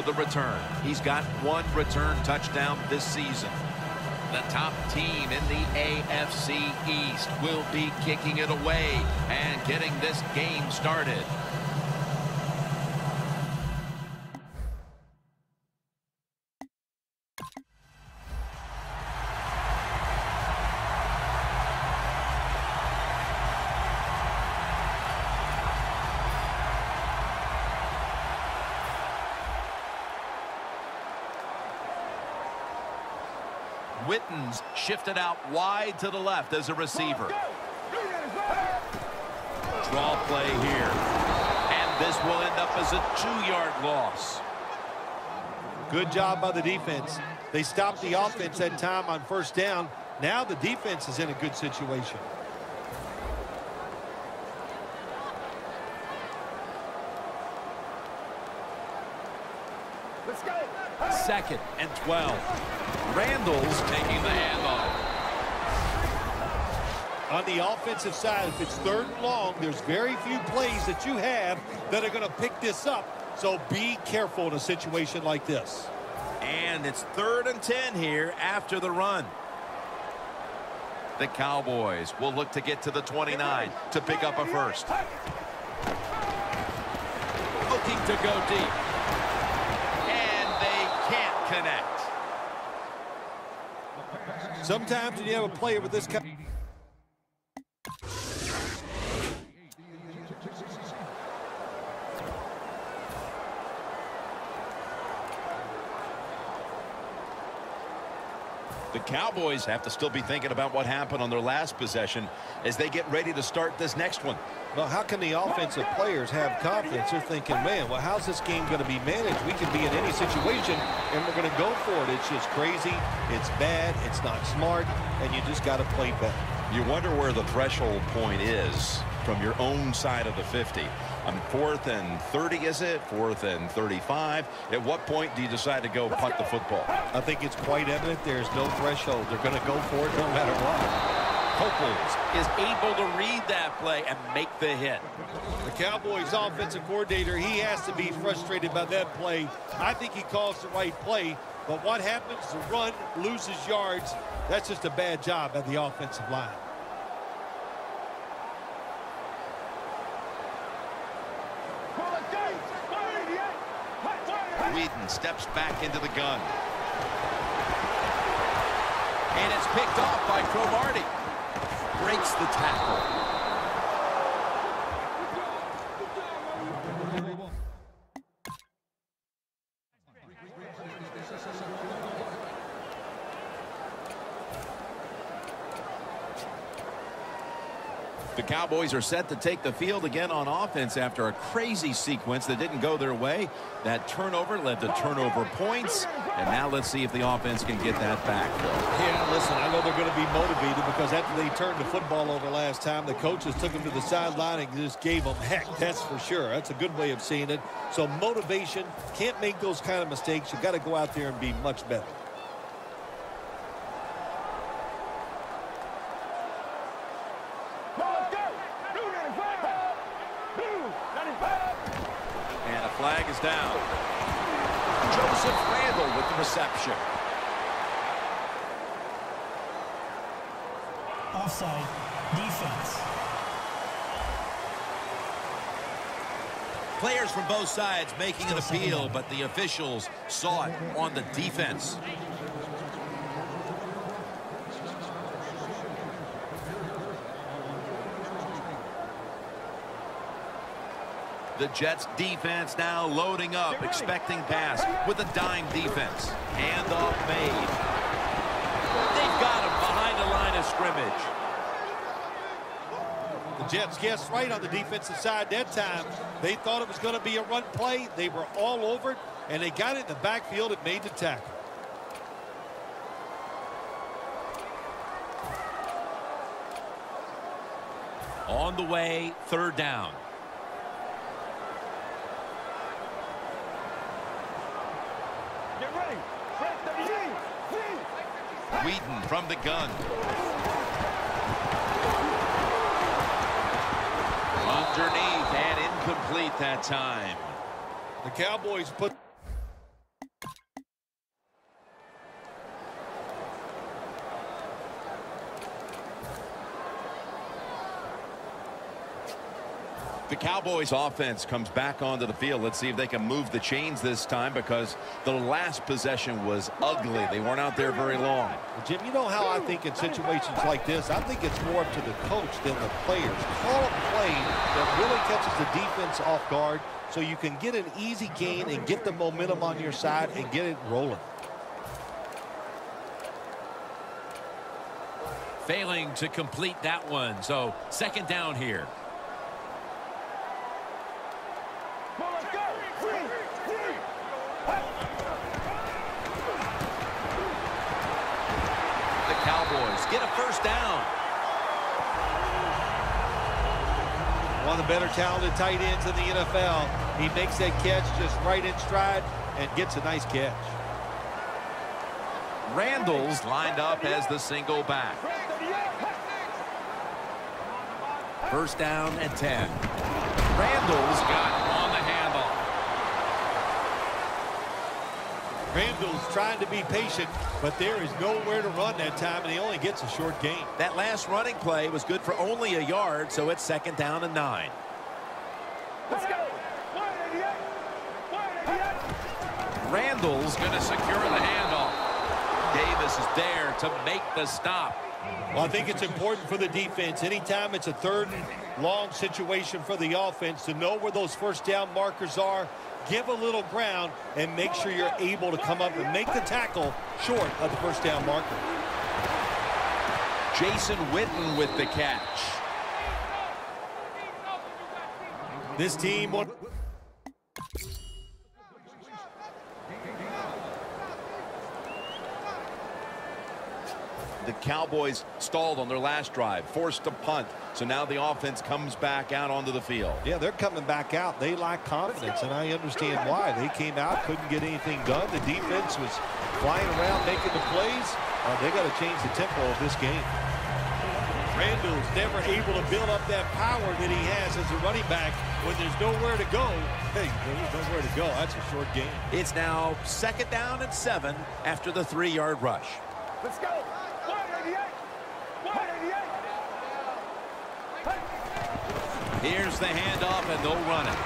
for the return. He's got 1 return touchdown this season. The top team in the AFC East will be kicking it away and getting this game started. Witten's shifted out wide to the left as a receiver. Draw play here. And this will end up as a 2-yard loss. Good job by the defense. They stopped the offense that time on first down. Now the defense is in a good situation. Let's go. 2nd and 12. Randall's taking the handoff. On the offensive side, if it's 3rd and long, there's very few plays that you have that are going to pick this up. So be careful in a situation like this. And it's 3rd and 10 here after the run. The Cowboys will look to get to the 29 to pick up a first. Looking to go deep. And they can't connect. Sometimes when you have a player with this kind of... The Cowboys have to still be thinking about what happened on their last possession as they get ready to start this next one. Well, how can the offensive players have confidence? They're thinking, man, well, how's this game going to be managed? We can be in any situation, and we're going to go for it. It's just crazy. It's bad. It's not smart, and you just got to play better. You wonder where the threshold point is from your own side of the 50. 4th and 30, is it? 4th and 35. At what point do you decide to go punt the football? I think it's quite evident there's no threshold. They're going to go for it no matter what. Copeland is able to read that play and make the hit. The Cowboys offensive coordinator, he has to be frustrated by that play. I think he calls the right play, but what happens? The run loses yards. That's just a bad job at the offensive line. Whedon steps back into the gun. And it's picked off by Cromartie. Breaks the tackle. The Cowboys are set to take the field again on offense after a crazy sequence that didn't go their way. That turnover led to turnover points. And now let's see if the offense can get that back. Yeah, listen, I know they're going to be motivated because after they turned the football over last time, the coaches took them to the sideline and just gave them heck. That's for sure. That's a good way of seeing it. So motivation, can't make those kind of mistakes. You've got to go out there and be much better. And a flag is down. Joseph Randall with the reception. Offside. Defense. Players from both sides making an appeal, but the officials saw it on the defense. The Jets defense now loading up, expecting pass with a dime defense. Handoff made. They've got him behind the line of scrimmage. The Jets guessed right on the defensive side that time. They thought it was going to be a run play. They were all over it, and they got it in the backfield and made the tackle. On the way, 3rd down. Whedon from the gun. Underneath and incomplete that time. The Cowboys put The Cowboys offense comes back onto the field. Let's see if they can move the chains this time, because the last possession was ugly. They weren't out there very long. Jim, you know how I think in situations like this, I think it's more up to the coach than the players. Call a play that really catches the defense off guard so you can get an easy gain and get the momentum on your side and get it rolling. Failing to complete that one, so second down here. The Cowboys get a first down. One of the better talented tight ends in the NFL. He makes that catch just right in stride and gets a nice catch. Randall's lined up as the single back. First down and 10. Randall's got on the handoff. Randall's trying to be patient, but there is nowhere to run that time, and he only gets a short gain. That last running play was good for only a yard, so it's second down and 9. Let's go. Randall's going to secure the handoff. Davis is there to make the stop. Well, I think it's important for the defense, anytime it's a third and long situation for the offense, to know where those first down markers are, give a little ground, and make sure you're able to come up and make the tackle short of the first down marker. Jason Witten with the catch. This team won. The Cowboys stalled on their last drive, forced to punt. So now the offense comes back out onto the field. Yeah, they're coming back out. They lack confidence, and I understand why. They came out, couldn't get anything done. The defense was flying around making the plays. They got to change the tempo of this game. Randall's never able to build up that power that he has as a running back when there's nowhere to go. Hey, there's nowhere to go. That's a short game. It's now second down and 7 after the 3-yard rush. Let's go. 188. 188. Here's the handoff, and they'll run it.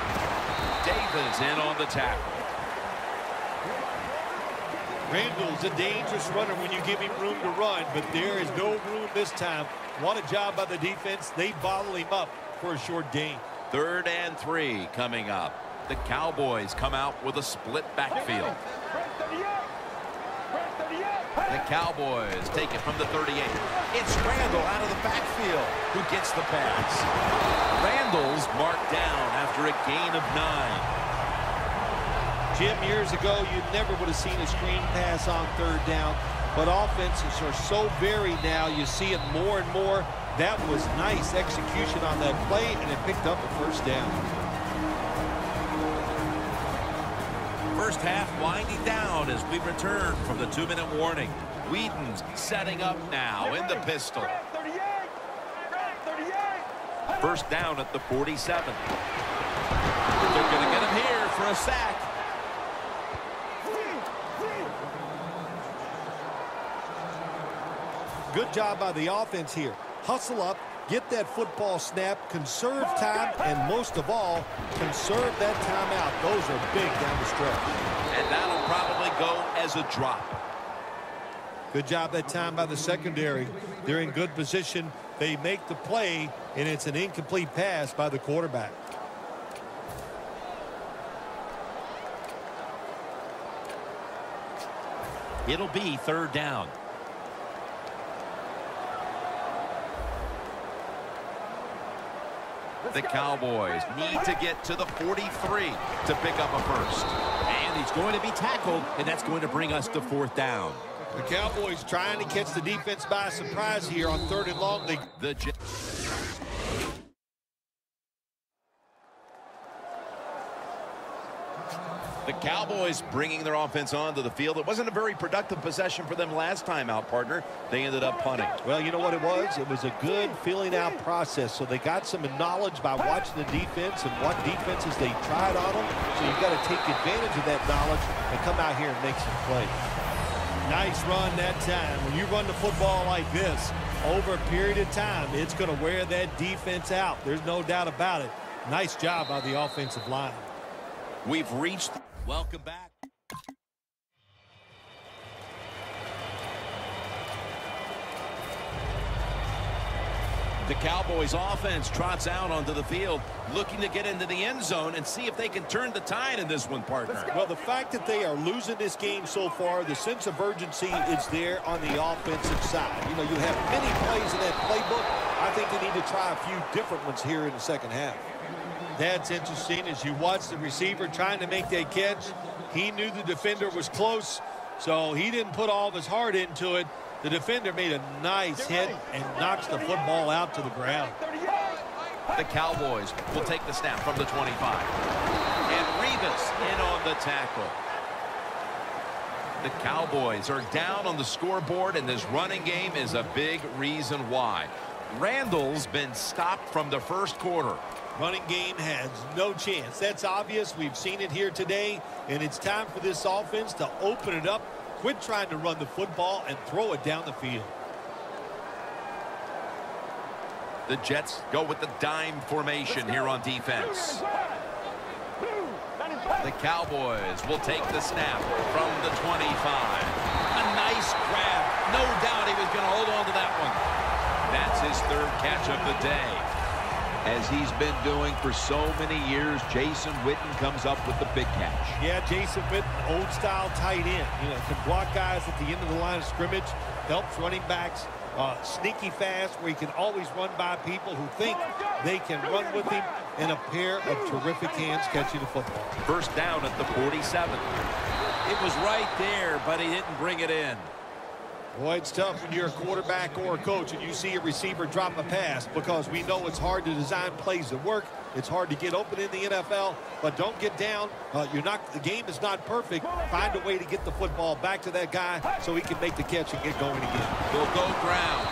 Davis in on the tackle. Randall's a dangerous runner when you give him room to run, but there is no room this time. What a job by the defense. They bottle him up for a short gain. 3rd and 3 coming up. The Cowboys come out with a split backfield. The Cowboys take it from the 38. It's Randall out of the backfield who gets the pass. Randall's marked down after a gain of 9. Jim, years ago, you never would have seen a screen pass on 3rd down, but offenses are so varied now. You see it more and more. That was nice execution on that play, and it picked up a first down. First half winding down as we return from the 2-minute warning. Whedon's setting up now in the pistol. 38. First down at the 47. They're going to get him here for a sack. Good job by the offense here. Hustle up, get that football snap, conserve time, and most of all, conserve that timeout. Those are big down the stretch. And that'll probably go as a drop. Good job that time by the secondary. They're in good position. They make the play, and it's an incomplete pass by the quarterback. It'll be 3rd down. The Cowboys need to get to the 43 to pick up a first. And he's going to be tackled, and that's going to bring us to 4th down. The Cowboys trying to catch the defense by surprise here on 3rd and long. The Cowboys bringing their offense onto the field. It wasn't a very productive possession for them last time out, partner. They ended up punting. Well, you know what it was? It was a good filling out process. So they got some knowledge by watching the defense and what defenses they tried on them. So you've got to take advantage of that knowledge and come out here and make some plays. Nice run that time. When you run the football like this over a period of time, it's going to wear that defense out. There's no doubt about it. Nice job by the offensive line. We've reached. Welcome back. The Cowboys offense trots out onto the field, looking to get into the end zone and see if they can turn the tide in this one, partner. Well, the fact that they are losing this game so far, the sense of urgency is there on the offensive side. You know, you have many plays in that playbook. I think they need to try a few different ones here in the second half. That's interesting. As you watch the receiver trying to make that catch, he knew the defender was close, so he didn't put all of his heart into it. The defender made a nice hit and knocks the football out to the ground. The Cowboys will take the snap from the 25. And Revis in on the tackle. The Cowboys are down on the scoreboard, and this running game is a big reason why. Randall's been stopped from the first quarter. Running game has no chance. That's obvious. We've seen it here today, and it's time for this offense to open it up. Quit trying to run the football and throw it down the field. The Jets go with the dime formation here on defense. The Cowboys will take the snap from the 25. A nice grab. No doubt he was going to hold on to that one. That's his third catch of the day. As he's been doing for so many years, Jason Witten comes up with the big catch. Yeah, Jason Witten, old-style tight end. You know, can block guys at the end of the line of scrimmage, helps running backs, sneaky fast, where he can always run by people who think they can run with him, and a pair of terrific hands catching the football. First down at the 47. It was right there, but he didn't bring it in. Boy, it's tough when you're a quarterback or a coach and you see a receiver drop a pass, because we know it's hard to design plays that work. It's hard to get open in the NFL, but don't get down. The game is not perfect. Find a way to get the football back to that guy so he can make the catch and get going again. They'll go ground.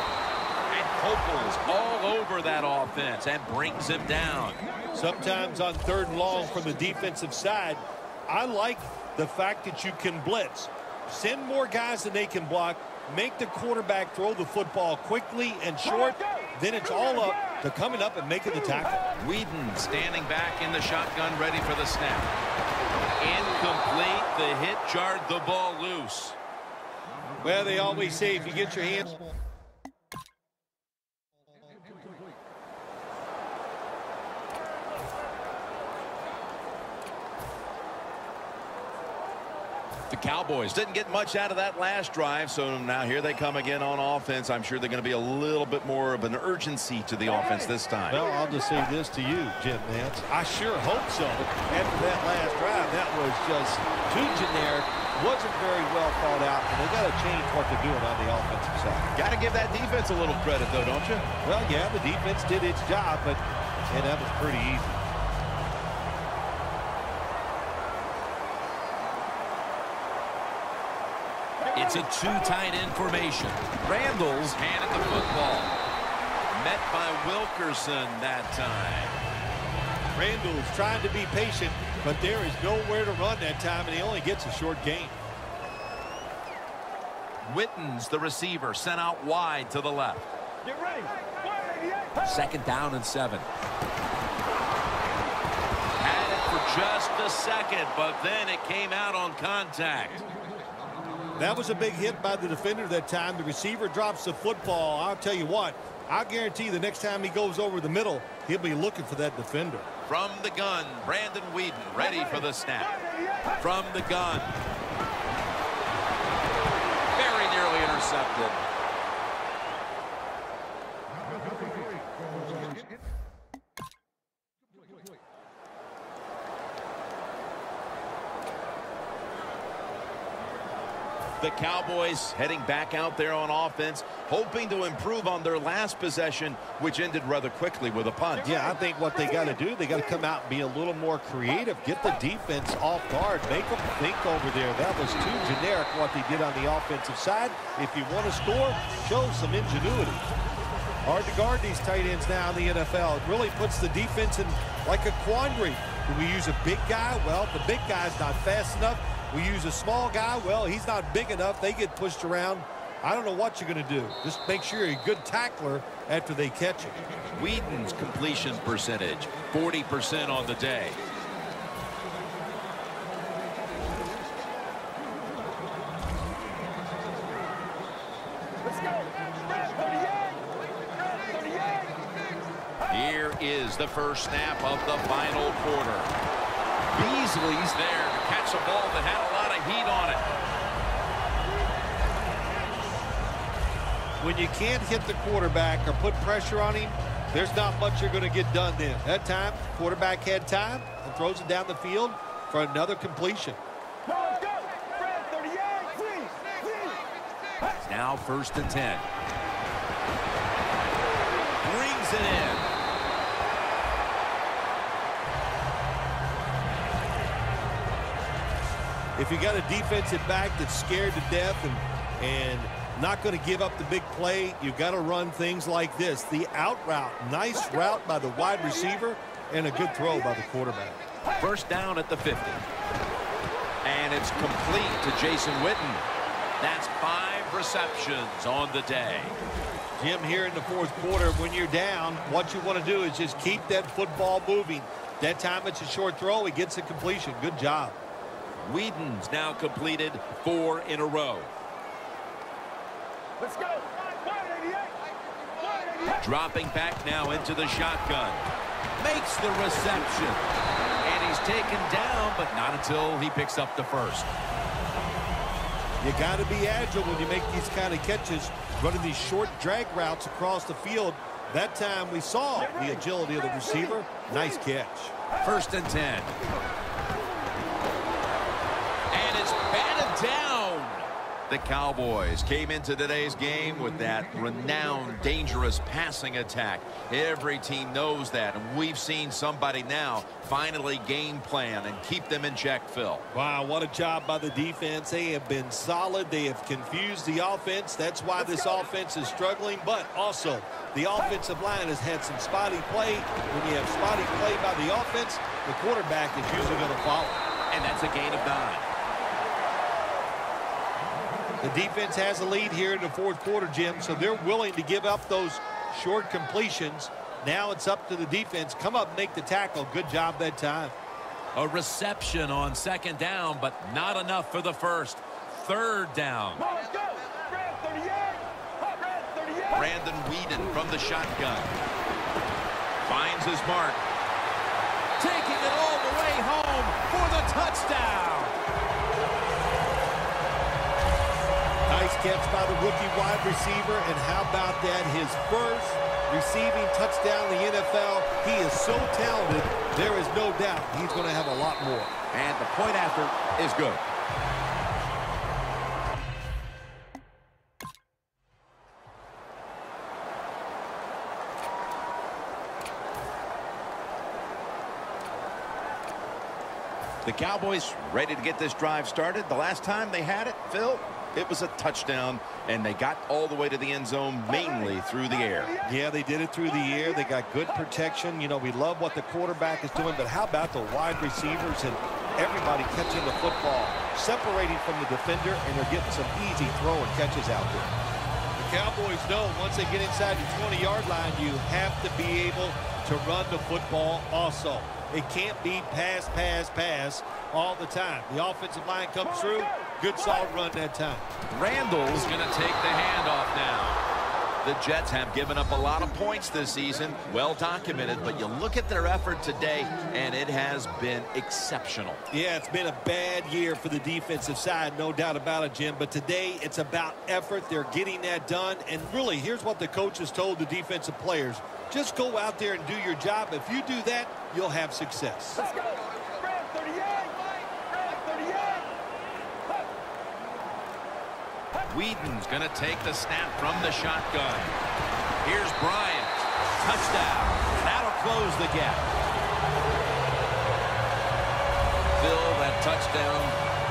And Copel's all over that offense and brings him down. Sometimes on 3rd and long from the defensive side, I like the fact that you can blitz. Send more guys than they can block. Make the quarterback throw the football quickly and short. Then it's all up to coming up and making the tackle. Whedon standing back in the shotgun, ready for the snap. Incomplete. The hit jarred the ball loose. Well, they always say if you get your hands... The Cowboys didn't get much out of that last drive, so now here they come again on offense. I'm sure they're going to be a little bit more of an urgency to the offense this time. Well, I'll just say this to you, Jim Nance. I sure hope so. After that last drive, that was just too generic, wasn't very well thought out, and they got to change what they're doing on the offensive side. Got to give that defense a little credit, though, don't you? Well, yeah, the defense did its job, but that was pretty easy. It's a two-tight end formation. Randall's handed the football. Met by Wilkerson that time. Randall's trying to be patient, but there is nowhere to run that time, and he only gets a short gain. Witten's the receiver, sent out wide to the left. Get ready. 2nd down and 7. Had it for just a second, but then it came out on contact. That was a big hit by the defender that time. The receiver drops the football. I'll tell you what, I guarantee the next time he goes over the middle, he'll be looking for that defender. From the gun, Brandon Whedon ready for the snap. From the gun. Very nearly intercepted. The Cowboys heading back out there on offense, hoping to improve on their last possession, which ended rather quickly with a punt. Yeah, I think what they got to do, they got to come out and be a little more creative, get the defense off guard, make them think over there. That was too generic what they did on the offensive side. If you want to score, show some ingenuity. Hard to guard these tight ends now in the NFL. It really puts the defense in like a quandary. Do we use a big guy? Well, the big guy's not fast enough. We use a small guy. Well, he's not big enough. They get pushed around. I don't know what you're going to do. Just make sure you're a good tackler after they catch it. Whedon's completion percentage, 40% on the day. Let's go. 38. Here is the first snap of the final quarter. Beasley's there to catch a ball that had a lot of heat on it. When you can't hit the quarterback or put pressure on him, there's not much you're going to get done then. That time, quarterback had time and throws it down the field for another completion. Let's go. 38. Please. It's now 1st and 10. Brings it in. If you got a defensive back that's scared to death and not going to give up the big play, you've got to run things like this. The out route, nice route by the wide receiver, and a good throw by the quarterback. First down at the 50. And it's complete to Jason Witten. That's 5 receptions on the day. Jim, here in the 4th quarter, when you're down, what you want to do is just keep that football moving. That time it's a short throw. He gets a completion. Good job. Whedon's now completed 4 in a row. Let's go. 188. Dropping back now into the shotgun. Makes the reception. And he's taken down, but not until he picks up the first. You got to be agile when you make these kind of catches, running these short drag routes across the field. That time we saw the agility of the receiver. Nice catch. 1st and 10. And it's batted down. The Cowboys came into today's game with that renowned, dangerous passing attack. Every team knows that, and we've seen somebody now finally game plan and keep them in check, Phil. Wow, what a job by the defense. They have been solid. They have confused the offense. That's why this offense is struggling, but also the offensive line has had some spotty play. When you have spotty play by the offense, the quarterback is usually going to follow. And that's a gain of 9. The defense has a lead here in the 4th quarter, Jim, so they're willing to give up those short completions. Now it's up to the defense. Come up and make the tackle. Good job that time. A reception on 2nd down, but not enough for the first. 3rd down. Let's go. 38. Brandon Whedon from the shotgun. Finds his mark. Taking it all the way home for the touchdown. Nice catch by the rookie wide receiver, and how about that? His first receiving touchdown in the NFL. He is so talented, there is no doubt he's going to have a lot more. And the point after is good. The Cowboys ready to get this drive started. The last time they had it, Phil, it was a touchdown, and they got all the way to the end zone mainly through the air. Yeah, they did it through the air. They got good protection. You know, we love what the quarterback is doing, but how about the wide receivers and everybody catching the football, separating from the defender, and they're getting some easy throw and catches out there. The Cowboys know once they get inside the 20-yard line, you have to be able to run the football also. It can't be pass, pass, pass all the time. The offensive line comes through. Good solid run that time. Randall's going to take the handoff now. The Jets have given up a lot of points this season, well documented, but you look at their effort today, and it has been exceptional. Yeah, it's been a bad year for the defensive side, no doubt about it, Jim, but today it's about effort. They're getting that done, and really, here's what the coaches told the defensive players. Just go out there and do your job. If you do that, you'll have success. Let's go. 38. Whedon's going to take the snap from the shotgun. Here's Bryant. Touchdown. That'll close the gap. Phil, that touchdown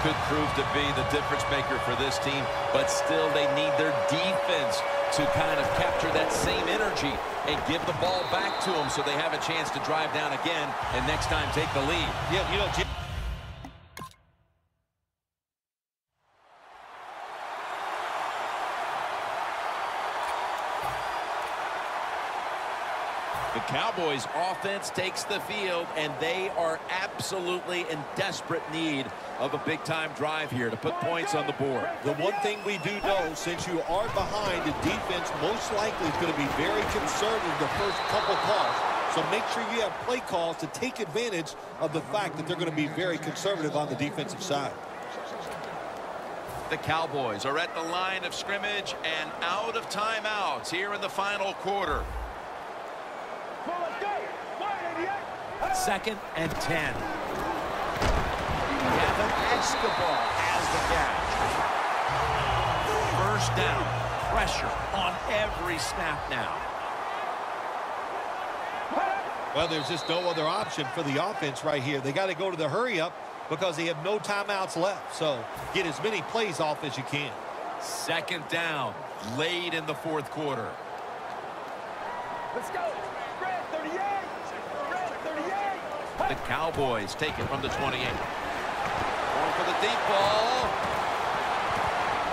could prove to be the difference maker for this team, but still they need their defense to kind of capture that same energy and give the ball back to them so they have a chance to drive down again and next time take the lead. Yeah, you know, Jim. The Cowboys offense takes the field, and they are absolutely in desperate need of a big-time drive here to put points on the board. The one thing we do know, since you are behind, the defense most likely is going to be very conservative the first couple calls. So make sure you have play calls to take advantage of the fact that they're going to be very conservative on the defensive side. The Cowboys are at the line of scrimmage and out of timeouts here in the final quarter. Second and 10. Kevin Escobar has the catch. First down. Pressure on every snap now. Well, there's just no other option for the offense right here. They got to go to the hurry-up because they have no timeouts left. So get as many plays off as you can. Second down. Late in the fourth quarter. Let's go. Red 38. Red 38. The Cowboys take it from the 28. Going for the deep ball.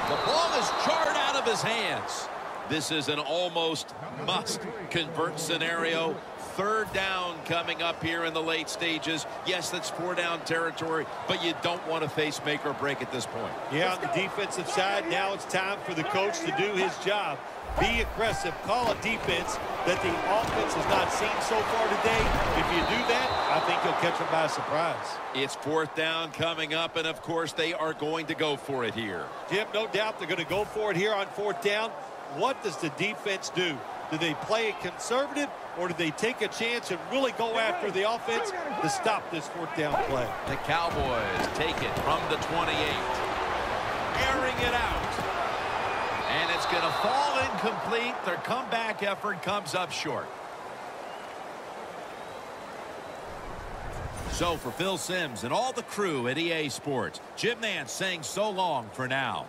The ball is jarred out of his hands. This is an almost must-convert scenario. Third down coming up here in the late stages. Yes, that's four-down territory, but you don't want to face make or break at this point. Yeah, on the defensive side, now it's time for the coach to do his job. Be aggressive. Call a defense that the offense has not seen so far today. If you do that, I think you'll catch them by surprise. It's fourth down coming up, and of course they are going to go for it here. Jim, no doubt they're going to go for it here on fourth down. What does the defense do? Do they play it conservative, or do they take a chance and really go after the offense to stop this fourth down play? The Cowboys take it from the 28. Airing it out. And it's going to fall incomplete. Their comeback effort comes up short. So for Phil Simms and all the crew at EA Sports, Jim Nance saying so long for now.